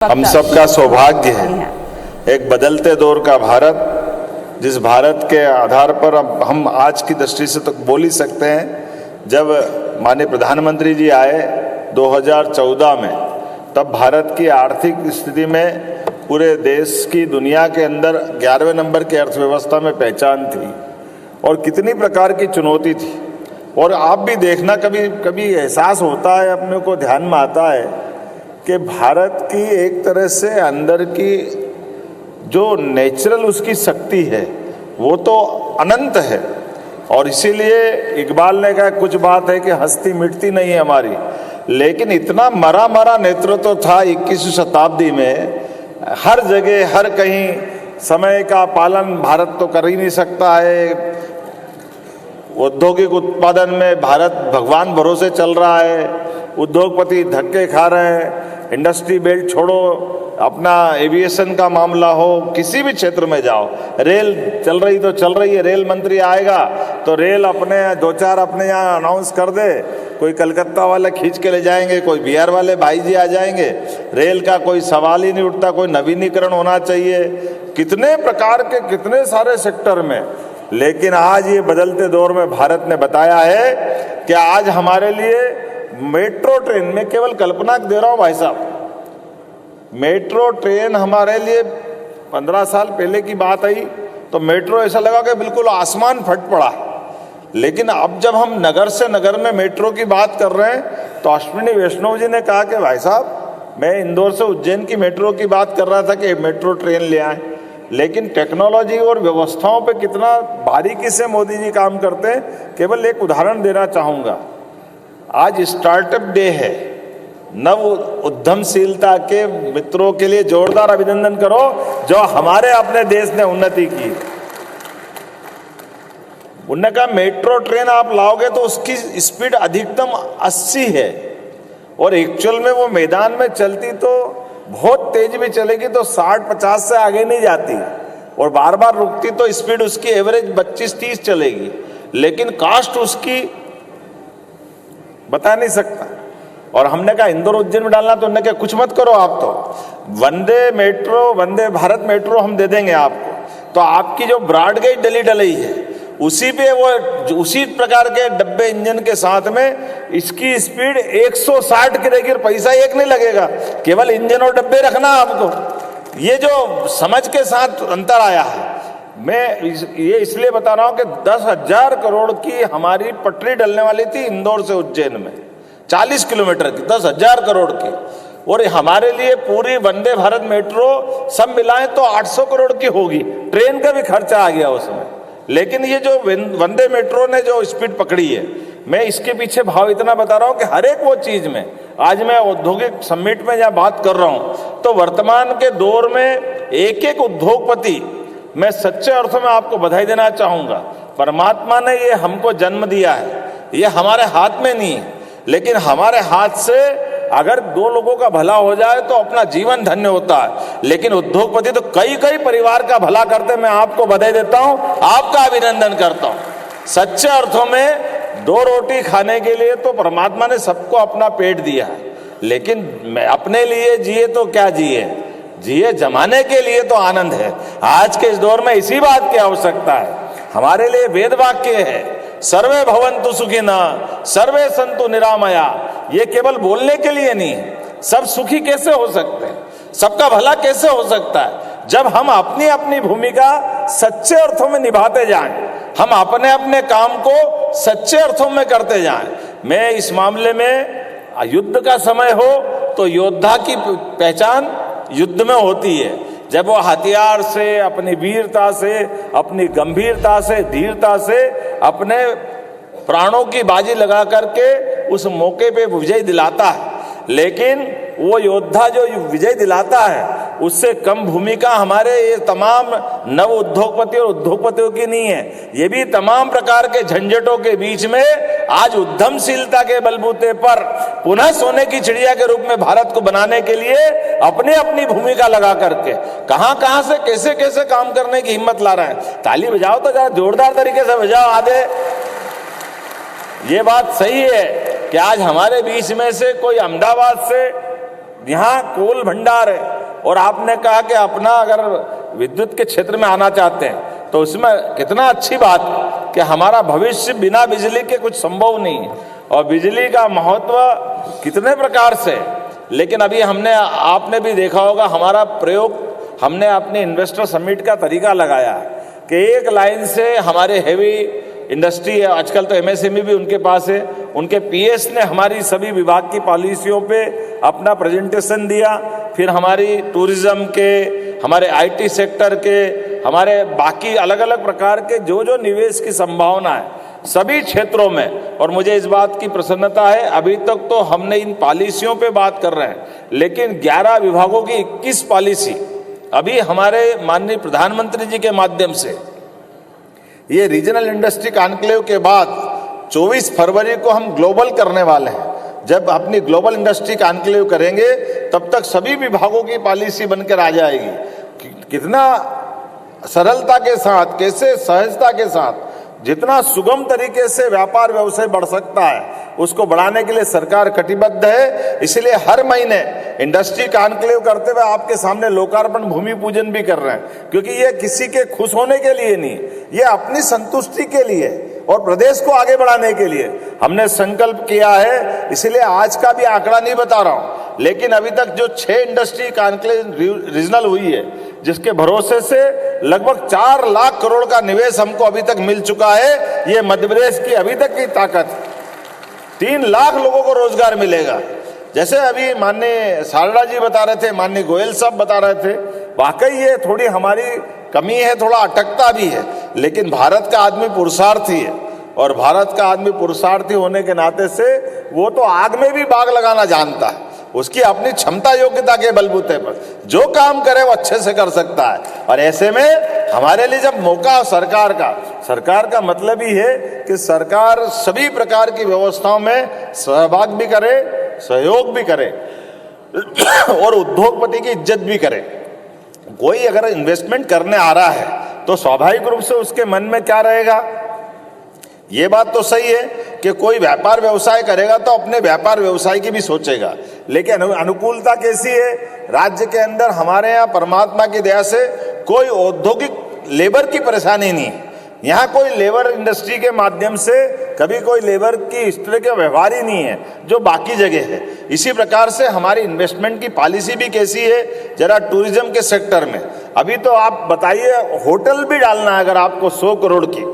हम सबका सौभाग्य है एक बदलते दौर का भारत, जिस भारत के आधार पर अब हम आज की दृष्टि से तो बोल ही सकते हैं। जब माननीय प्रधानमंत्री जी आए 2014 में, तब भारत की आर्थिक स्थिति में पूरे देश की दुनिया के अंदर 11वें नंबर की अर्थव्यवस्था में पहचान थी और कितनी प्रकार की चुनौती थी। और आप भी देखना, कभी कभी एहसास होता है, अपने को ध्यान में आता है कि भारत की एक तरह से अंदर की जो नेचुरल उसकी शक्ति है वो तो अनंत है। और इसीलिए इकबाल ने कहा, कुछ बात है कि हस्ती मिटती नहीं है हमारी, लेकिन इतना मरा मरा नेतृत्व था 21वीं शताब्दी में। हर जगह हर कहीं समय का पालन भारत तो कर ही नहीं सकता है। औद्योगिक उत्पादन में भारत भगवान भरोसे चल रहा है, उद्योगपति धक्के खा रहे हैं। इंडस्ट्री बेल्ट छोड़ो, अपना एविएशन का मामला हो, किसी भी क्षेत्र में जाओ, रेल चल रही तो चल रही है। रेल मंत्री आएगा तो रेल अपने दो चार अपने यहाँ अनाउंस कर दे, कोई कलकत्ता वाले खींच के ले जाएंगे, कोई बिहार वाले भाई जी आ जाएंगे। रेल का कोई सवाल ही नहीं उठता, कोई नवीनीकरण होना चाहिए, कितने प्रकार के कितने सारे सेक्टर में। लेकिन आज ये बदलते दौर में भारत ने बताया है कि आज हमारे लिए मेट्रो ट्रेन में, केवल कल्पना दे रहा हूं भाई साहब, मेट्रो ट्रेन हमारे लिए 15 साल पहले की बात आई तो मेट्रो ऐसा लगा कि बिल्कुल आसमान फट पड़ा। लेकिन अब जब हम नगर से नगर में मेट्रो की बात कर रहे हैं तो अश्विनी वैष्णव जी ने कहा कि भाई साहब, मैं इंदौर से उज्जैन की मेट्रो की बात कर रहा था कि मेट्रो ट्रेन ले आए। लेकिन टेक्नोलॉजी और व्यवस्थाओं पे कितना बारीकी से मोदी जी काम करते हैं। केवल एक उदाहरण देना चाहूँगा, आज स्टार्टअप डे है। नव उद्यमशीलता के मित्रों के लिए जोरदार अभिनंदन करो जो हमारे अपने देश ने उन्नति की। उन्होंने कहा मेट्रो ट्रेन आप लाओगे तो उसकी स्पीड अधिकतम 80 है और एक्चुअल में वो मैदान में चलती तो बहुत तेज भी चलेगी तो 60-50 से आगे नहीं जाती, और बार बार रुकती तो स्पीड उसकी एवरेज 25-30 चलेगी। लेकिन कास्ट उसकी बता नहीं सकता। और हमने कहा इंदौर उज्जैन में डालना, तो उन्होंने कहा कुछ मत करो, आप तो वंदे भारत मेट्रो हम दे देंगे आपको। तो आपकी जो ब्रॉड गेज डली डली है उसी पे वो उसी प्रकार के डब्बे इंजन के साथ में इसकी स्पीड 160 की रहेगी, पैसा एक नहीं लगेगा, केवल इंजन और डब्बे रखना आपको। ये जो समझ के साथ अंतर आया है, मैं ये इसलिए बता रहा हूं कि 10,000 करोड़ की हमारी पटरी डलने वाली थी इंदौर से उज्जैन में, 40 किलोमीटर की, 10,000 करोड़ की। और हमारे लिए पूरी वंदे भारत मेट्रो सब मिलाएं तो 800 करोड़ की होगी, ट्रेन का भी खर्चा आ गया उसमें। लेकिन ये जो वंदे मेट्रो ने जो स्पीड पकड़ी है, मैं इसके पीछे भाव इतना बता रहा हूं कि हर एक वो चीज में, आज मैं औद्योगिक समिट में जहां बात कर रहा हूं तो वर्तमान के दौर में एक एक उद्योगपति, मैं सच्चे अर्थों में आपको बधाई देना चाहूंगा। परमात्मा ने ये हमको जन्म दिया है, ये हमारे हाथ में नहीं है, लेकिन हमारे हाथ से अगर 2 लोगों का भला हो जाए तो अपना जीवन धन्य होता है। लेकिन उद्योगपति तो कई कई परिवार का भला करते, मैं आपको बधाई देता हूं, आपका अभिनंदन करता हूं। सच्चे अर्थों में 2 रोटी खाने के लिए तो परमात्मा ने सबको अपना पेट दिया है, लेकिन मैं अपने लिए जिए तो क्या जिए जमाने के लिए तो आनंद है। आज के इस दौर में इसी बात की आवश्यकता है। हमारे लिए वेद वाक्य है, सर्वे भवन्तु सुखिनः सर्वे सन्तु निरामया। ये केवल बोलने के लिए नहीं है। सब सुखी कैसे हो सकते हैं, सबका भला कैसे हो सकता है, जब हम अपनी अपनी भूमिका सच्चे अर्थों में निभाते जाएं, हम अपने अपने काम को सच्चे अर्थों में करते जाएं। मैं इस मामले में, युद्ध का समय हो तो योद्धा की पहचान युद्ध में होती है, जब वो हथियार से, अपनी वीरता से, अपनी गंभीरता से, धीरता से अपने प्राणों की बाजी लगा करके उस मौके पे विजय दिलाता है। लेकिन वो योद्धा जो विजय दिलाता है, उससे कम भूमिका हमारे ये तमाम नव उद्योगपति और उद्योगपतियों की नहीं है। ये भी तमाम प्रकार के झंझटों के बीच में आज उद्यमशीलता के बलबूते पर पुनः सोने की चिड़िया के रूप में भारत को बनाने के लिए अपनी अपनी भूमिका लगा करके कहां से कैसे कैसे काम करने की हिम्मत ला रहे हैं। ताली बजाओ तो जरा जोरदार तरीके से बजाओ आधे। ये बात सही है कि आज हमारे बीच में से कोई अहमदाबाद से यहाँ कोल भंडार है और आपने कहा कि अपना अगर विद्युत के क्षेत्र में आना चाहते हैं तो उसमें कितना अच्छी बात कि हमारा भविष्य बिना बिजली के कुछ संभव नहीं है और बिजली का महत्व कितने प्रकार से। लेकिन अभी हमने आपने भी देखा होगा हमारा प्रयोग, हमने अपने इन्वेस्टर समिट का तरीका लगाया कि एक लाइन से हमारे हेवी इंडस्ट्री है, आजकल तो एमएसएमई भी उनके पास है, उनके पीएस ने हमारी सभी विभाग की पॉलिसियों पे अपना प्रेजेंटेशन दिया। फिर हमारी टूरिज्म के, हमारे आईटी सेक्टर के, हमारे बाकी अलग अलग प्रकार के जो जो निवेश की संभावना है सभी क्षेत्रों में। और मुझे इस बात की प्रसन्नता है, अभी तक तो हमने इन पॉलिसियों पे बात कर रहे हैं, लेकिन 11 विभागों की 21 पॉलिसी अभी हमारे माननीय प्रधानमंत्री जी के माध्यम से ये रीजनल इंडस्ट्री कॉन्क्लेव के बाद 24 फरवरी को हम ग्लोबल करने वाले हैं। जब अपनी ग्लोबल इंडस्ट्री कॉन्क्लेव करेंगे तब तक सभी विभागों की पॉलिसी बनकर आ जाएगी। कितना सरलता के साथ, कैसे सहजता के साथ, जितना सुगम तरीके से व्यापार व्यवसाय बढ़ सकता है उसको बढ़ाने के लिए सरकार कटिबद्ध है। इसलिए हर महीने इंडस्ट्री कॉन्क्लेव करते हुए आपके सामने लोकार्पण भूमि पूजन भी कर रहे हैं, क्योंकि ये किसी के खुश होने के लिए नहीं, ये अपनी संतुष्टि के लिए और प्रदेश को आगे बढ़ाने के लिए हमने संकल्प किया है। इसलिए आज का भी आंकड़ा नहीं बता रहा हूं, लेकिन अभी तक जो 6 इंडस्ट्री कॉन्क्लेव रीजनल हुई है जिसके भरोसे से लगभग 4 लाख करोड़ का निवेश हमको अभी तक मिल चुका है। ये मध्य प्रदेश की अभी तक की ताकत। 3 लाख लोगों को रोजगार मिलेगा। जैसे अभी माननीय सारदा जी बता रहे थे, माननीय गोयल साहब बता रहे थे, वाकई ये थोड़ी हमारी कमी है, थोड़ा अटकता भी है, लेकिन भारत का आदमी पुरुषार्थी है और भारत का आदमी पुरुषार्थी होने के नाते से वो तो आग में भी बाग लगाना जानता है। उसकी अपनी क्षमता योग्यता के बलबूते पर जो काम करे वो अच्छे से कर सकता है। और ऐसे में हमारे लिए जब मौका सरकार का मतलब ही है कि सरकार सभी प्रकार की व्यवस्थाओं में सहभाग भी करे, सहयोग भी करे और उद्योगपति की इज्जत भी करे। कोई अगर इन्वेस्टमेंट करने आ रहा है तो स्वाभाविक रूप से उसके मन में क्या रहेगा, ये बात तो सही है कि कोई व्यापार व्यवसाय करेगा तो अपने व्यापार व्यवसाय की भी सोचेगा, लेकिन अनुकूलता कैसी है। राज्य के अंदर हमारे यहाँ परमात्मा की दया से कोई औद्योगिक लेबर की परेशानी नहीं है। यहाँ कोई लेबर इंडस्ट्री के माध्यम से कभी कोई लेबर की इस तरह के व्यवहार ही नहीं है जो बाकी जगह है। इसी प्रकार से हमारी इन्वेस्टमेंट की पॉलिसी भी कैसी है, जरा टूरिज्म के सेक्टर में अभी तो आप बताइए, होटल भी डालना है अगर आपको 100 करोड़ की,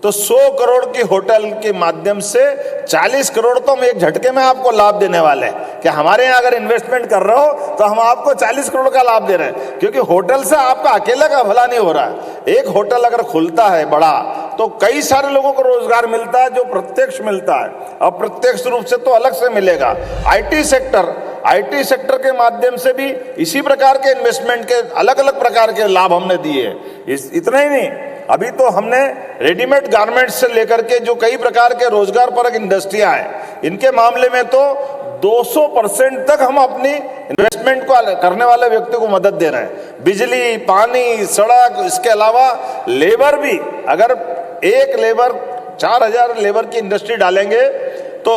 तो 100 करोड़ की होटल के माध्यम से 40 करोड़ तो हम एक झटके में आपको लाभ देने वाले हैं कि हमारे यहाँ अगर इन्वेस्टमेंट कर रहे हो तो हम आपको 40 करोड़ का लाभ दे रहे हैं, क्योंकि होटल से आपका अकेला का भला नहीं हो रहा है। एक होटल अगर खुलता है बड़ा तो कई सारे लोगों को रोजगार मिलता है, जो प्रत्यक्ष मिलता है, अप्रत्यक्ष रूप से तो अलग से मिलेगा। आईटी सेक्टर के माध्यम से भी इसी प्रकार के इन्वेस्टमेंट के अलग अलग प्रकार के लाभ हमने दिए। इतना ही नहीं, अभी तो हमने रेडीमेड गारमेंट्स से लेकर के जो कई प्रकार के रोजगार परक इंडस्ट्रियां हैं, इनके मामले में तो 200% तक हम अपनी इन्वेस्टमेंट को करने वाले व्यक्ति को मदद दे रहे हैं। बिजली, पानी, सड़क, इसके अलावा लेबर भी, अगर एक लेबर 4000 लेबर की इंडस्ट्री डालेंगे तो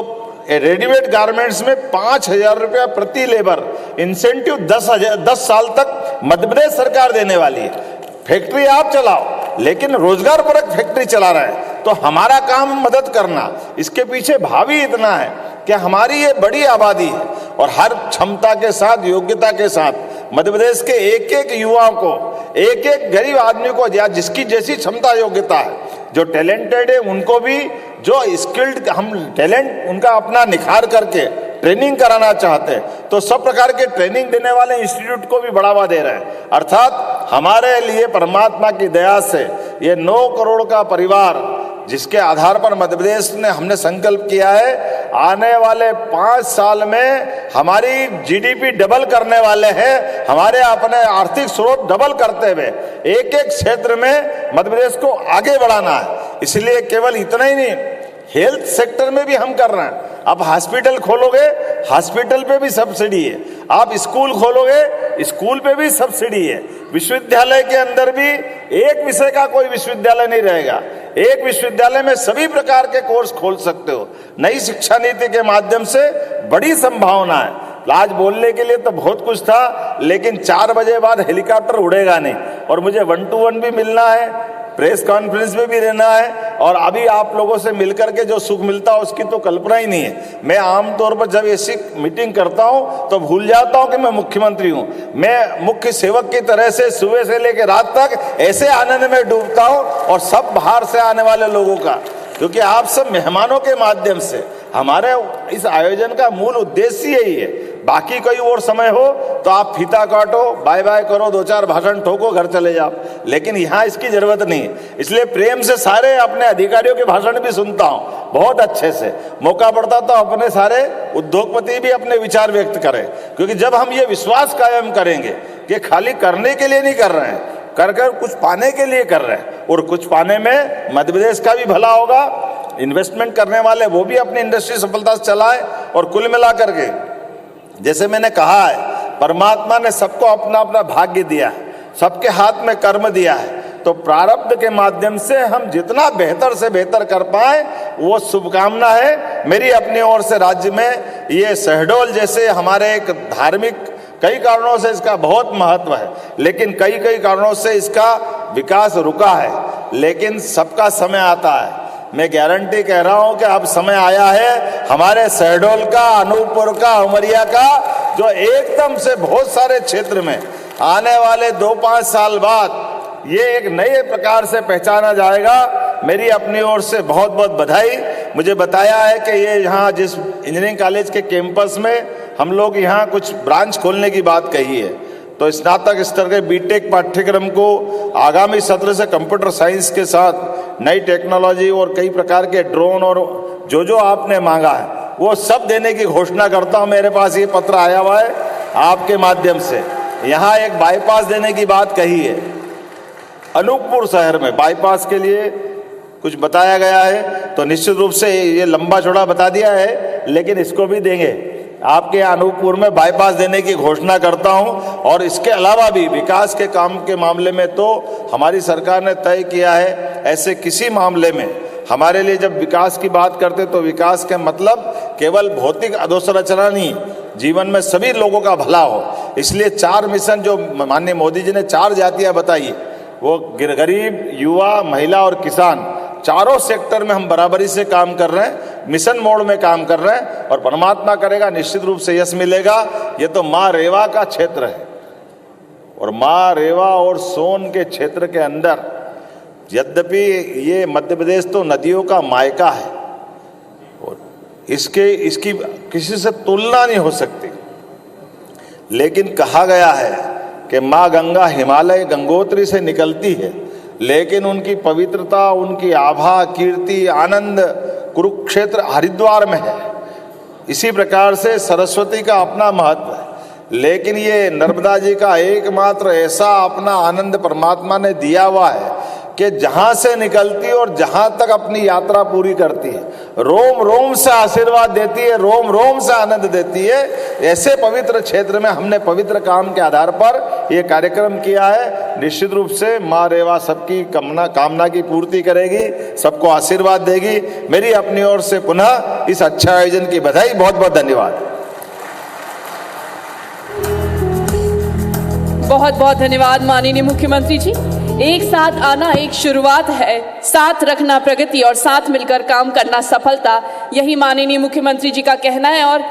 रेडीमेड गारमेंट्स में 5000 रुपया प्रति लेबर इंसेंटिव 10 साल तक मध्य प्रदेश सरकार देने वाली है। फैक्ट्री आप चलाओ, लेकिन रोजगार परक फैक्ट्री चला रहे हैं, तो हमारा काम मदद करना। इसके पीछे भावी इतना है कि हमारी ये बड़ी आबादी है और हर क्षमता के साथ, योग्यता के साथ मध्य प्रदेश के एक एक युवा को, एक एक गरीब आदमी को, या जिसकी जैसी क्षमता योग्यता है, जो टैलेंटेड है उनको भी, जो स्किल्ड हम टैलेंट उनका अपना निखार करके ट्रेनिंग कराना चाहते हैं, तो सब प्रकार के ट्रेनिंग देने वाले इंस्टीट्यूट को भी बढ़ावा दे रहे हैं। अर्थात हमारे लिए परमात्मा की दया से ये 9 करोड़ का परिवार, जिसके आधार पर मध्य प्रदेश ने हमने संकल्प किया है आने वाले 5 साल में हमारी जीडीपी डबल करने वाले हैं। हमारे अपने आर्थिक स्रोत डबल करते हुए एक एक क्षेत्र में मध्य प्रदेश को आगे बढ़ाना है। इसलिए केवल इतना ही नहीं, हेल्थ सेक्टर में भी हम कर रहे हैं। आप हॉस्पिटल खोलोगे, हॉस्पिटल पे भी सब्सिडी है। आप स्कूल खोलोगे, स्कूल पे भी सब्सिडी है। विश्वविद्यालय के अंदर भी एक विषय का कोई विश्वविद्यालय नहीं रहेगा, एक विश्वविद्यालय में सभी प्रकार के कोर्स खोल सकते हो। नई शिक्षा नीति के माध्यम से बड़ी संभावना है आज बोलने के लिए तो बहुत कुछ था, लेकिन 4 बजे बाद हेलीकॉप्टर उड़ेगा नहीं और मुझे 1 to 1 भी मिलना है, प्रेस कॉन्फ्रेंस में भी रहना है, और अभी आप लोगों से मिलकर के जो सुख मिलता है उसकी तो कल्पना ही नहीं है। मैं आमतौर पर जब ऐसी मीटिंग करता हूं तो भूल जाता हूं कि मैं मुख्यमंत्री हूं। मैं मुख्य सेवक की तरह से सुबह से लेकर रात तक ऐसे आनंद में डूबता हूं, और सब बाहर से आने वाले लोगों का, क्योंकि आप सब मेहमानों के माध्यम से हमारे इस आयोजन का मूल उद्देश्य यही है। बाकी कोई और समय हो तो आप फीता काटो, बाय बाय करो, 2-4 भाषण ठोको, घर चले जाओ, लेकिन यहाँ इसकी जरूरत नहीं है। इसलिए प्रेम से सारे अपने अधिकारियों के भाषण भी सुनता हूँ बहुत अच्छे से। मौका पड़ता तो अपने सारे उद्योगपति भी अपने विचार व्यक्त करें, क्योंकि जब हम ये विश्वास कायम करेंगे कि खाली करने के लिए नहीं कर रहे हैं, कर कुछ पाने के लिए कर रहे हैं, और कुछ पाने में मध्य प्रदेश का भी भला होगा, इन्वेस्टमेंट करने वाले वो भी अपनी इंडस्ट्री सफलता से चलाए, और कुल मिलाकर के जैसे मैंने कहा है, परमात्मा ने सबको अपना अपना भाग्य दिया है, सबके हाथ में कर्म दिया है, तो प्रारब्ध के माध्यम से हम जितना बेहतर से बेहतर कर पाए वो शुभकामना है मेरी अपनी ओर से। राज्य में ये शहडोल जैसे हमारे एक धार्मिक कई कारणों से इसका बहुत महत्व है, लेकिन कई कारणों से इसका विकास रुका है, लेकिन सबका समय आता है। मैं गारंटी कह रहा हूं कि अब समय आया है हमारे शहडोल का, अनूपपुर का, उमरिया का, जो एकदम से बहुत सारे क्षेत्र में आने वाले 2-5 साल बाद ये एक नए प्रकार से पहचाना जाएगा। मेरी अपनी ओर से बहुत बहुत बधाई। मुझे बताया है कि ये यहाँ जिस इंजीनियरिंग कॉलेज के कैंपस में हम लोग यहाँ कुछ ब्रांच खोलने की बात कही है, तो स्नातक स्तर के बीटेक पाठ्यक्रम को आगामी सत्र से कंप्यूटर साइंस के साथ नई टेक्नोलॉजी और कई प्रकार के ड्रोन और जो आपने मांगा है वो सब देने की घोषणा करता हूं। मेरे पास ये पत्र आया हुआ है आपके माध्यम से। यहाँ एक बाईपास देने की बात कही है, अनूपपुर शहर में बाईपास के लिए कुछ बताया गया है, तो निश्चित रूप से ये लंबा चौड़ा बता दिया है, लेकिन इसको भी देंगे। आपके अनूपपुर में बाईपास देने की घोषणा करता हूं, और इसके अलावा भी विकास के काम के मामले में तो हमारी सरकार ने तय किया है, ऐसे किसी मामले में हमारे लिए जब विकास की बात करते तो विकास के मतलब केवल भौतिक अधोसंरचना नहीं, जीवन में सभी लोगों का भला हो। इसलिए 4 मिशन जो माननीय मोदी जी ने 4 जातियां बताई, वो गरीब, युवा, महिला और किसान, चारों सेक्टर में हम बराबरी से काम कर रहे हैं, मिशन मोड में काम कर रहे हैं, और परमात्मा करेगा निश्चित रूप से यश मिलेगा। ये तो माँ रेवा का क्षेत्र है, और माँ रेवा और सोन के क्षेत्र के अंदर, यद्यपि ये मध्य प्रदेश तो नदियों का मायका है और इसकी किसी से तुलना नहीं हो सकती, लेकिन कहा गया है कि माँ गंगा हिमालय गंगोत्री से निकलती है, लेकिन उनकी पवित्रता, उनकी आभा, कीर्ति, आनंद कुरुक्षेत्र हरिद्वार में है। इसी प्रकार से सरस्वती का अपना महत्व है, लेकिन ये नर्मदा जी का एकमात्र ऐसा अपना आनंद परमात्मा ने दिया हुआ है कि जहां से निकलती है और जहां तक अपनी यात्रा पूरी करती है, रोम रोम से आशीर्वाद देती है, रोम रोम से आनंद देती है। ऐसे पवित्र क्षेत्र में हमने पवित्र काम के आधार पर यह कार्यक्रम किया है। निश्चित रूप से माँ रेवा सबकी कामना की पूर्ति करेगी, सबको आशीर्वाद देगी। मेरी अपनी ओर से पुनः इस अच्छे आयोजन की बधाई, बहुत बहुत धन्यवाद। बहुत बहुत धन्यवाद माननीय मुख्यमंत्री जी। एक साथ आना एक शुरुआत है, साथ रखना प्रगति और साथ मिलकर काम करना सफलता, यही माननीय मुख्यमंत्री जी का कहना है, और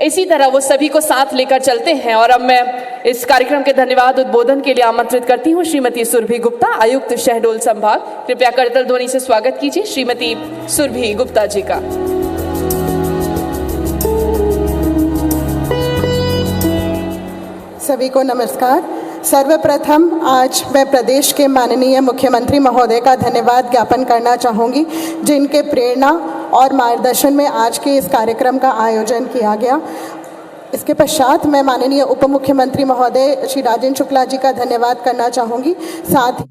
इसी तरह वो सभी को साथ लेकर चलते हैं। और अब मैं इस कार्यक्रम के धन्यवाद उद्बोधन के लिए आमंत्रित करती हूँ श्रीमती सुरभि गुप्ता, आयुक्त शहडोल संभाग। कृपया करतल ध्वनि से स्वागत कीजिए श्रीमती सुरभि गुप्ता जी का। सभी को नमस्कार। सर्वप्रथम आज मैं प्रदेश के माननीय मुख्यमंत्री महोदय का धन्यवाद ज्ञापन करना चाहूँगी, जिनके प्रेरणा और मार्गदर्शन में आज के इस कार्यक्रम का आयोजन किया गया। इसके पश्चात मैं माननीय उप मुख्यमंत्री महोदय श्री राजेंद्र शुक्ला जी का धन्यवाद करना चाहूँगी। साथ